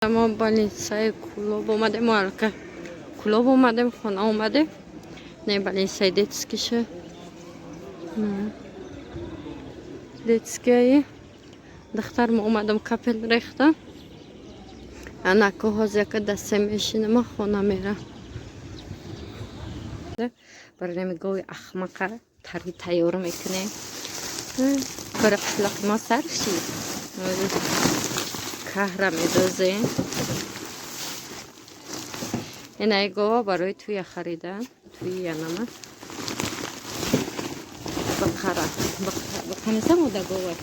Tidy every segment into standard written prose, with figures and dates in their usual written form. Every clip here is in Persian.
ما بالینسای کلوب اومدیم مارکه کلوب اومدیم خونه اومدیم نه بالینسای детскише детские دختر ما اومدم کپل ریختم انا که حاضر که دسته میشینه ما خونه میرم برای نمیگوی احمقه تری تیار میکنه کار قفلق ما سرشی کهره میدازیم این ای گوه برای توی خریدن توی ینمه بقره بقنیزه موده گوه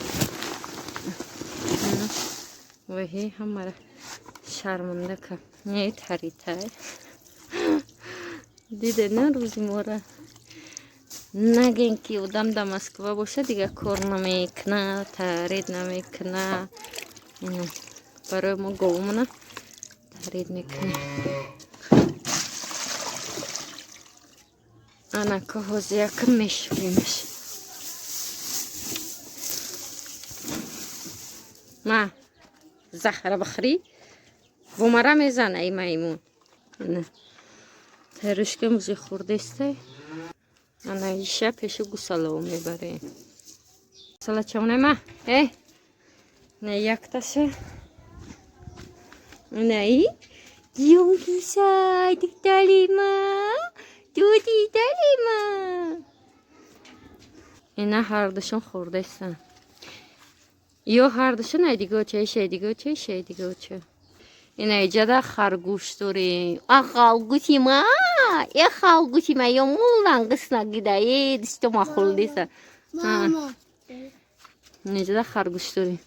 وحی همه شرمنده که نه تری تای دیده نه روزی موره نگین که ادم در مسکو باشه دیگه کار نمیکنه ترید نمیکنه برای ما گومونه ترید میکنه انا که حوزه که میشوریمش ما زخره بخری بومره میزنه ای میمون ترشکه موزی خورده استه انا ایشه پیشو گوساله میبره گوساله چونه ما نه یک تاشه نه ای جونگی سای دیدالی ما دو دیدالی ما اینا هر دوشون خورده استن یا هر دوشون ایدیگو چه شیدیگو چه شیدیگو چه اینا ایجاده خرگوش داری خرگوشی ما ای خرگوشی ما یا مولان قسنا گیده ای دستو ما خولدیسه ماما ایجاده خرگوش داری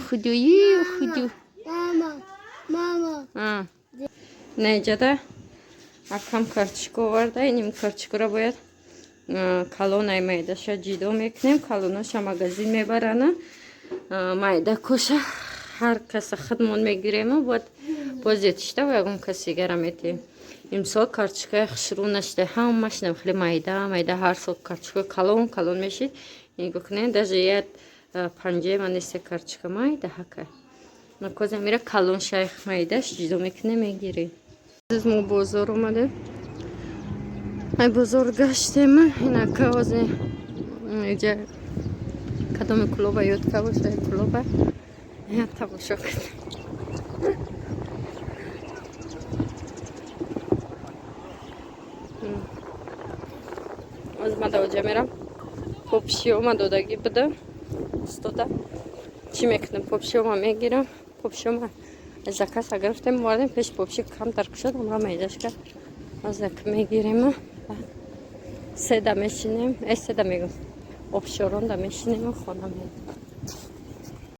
خودویی خودو ماما نه ایجاده اکم کارچکو ورده اینیم کارچکو را باید کلون ای میدهش جیدو میکنیم کلونش مغازین میبرنه میده کشه هر کس خدمون میگیریم و باید یتیشته و یکم کسی گره میتیم امسال کارچکه خشرو نشده همش نمیخلی میده هر سال کارچکه کلون میشید این بکنین داشه یه پنجه من نیسته کارچکه میده هکه نکوزه میره کلون شیخ میدهش جیدو میکنه میگیریم از ما بازار اومده ای بازار گشتیم اینا که واسه اینجا کدام کلوبه یاد که باشه کلوبه یا تماشا کنیم از مده اوجه میرم پوپشیوما دادگی بده استوده چی میکنم پوپشیوما میگیرم پوپشیوما از زکاس گرفتیم واردیم پیش پوپشی کم ترک شد امرا میدهش که از زک میگیریم سه دا میشینیم سه دا میگم آبشاران دا میشینیم و خانه میگم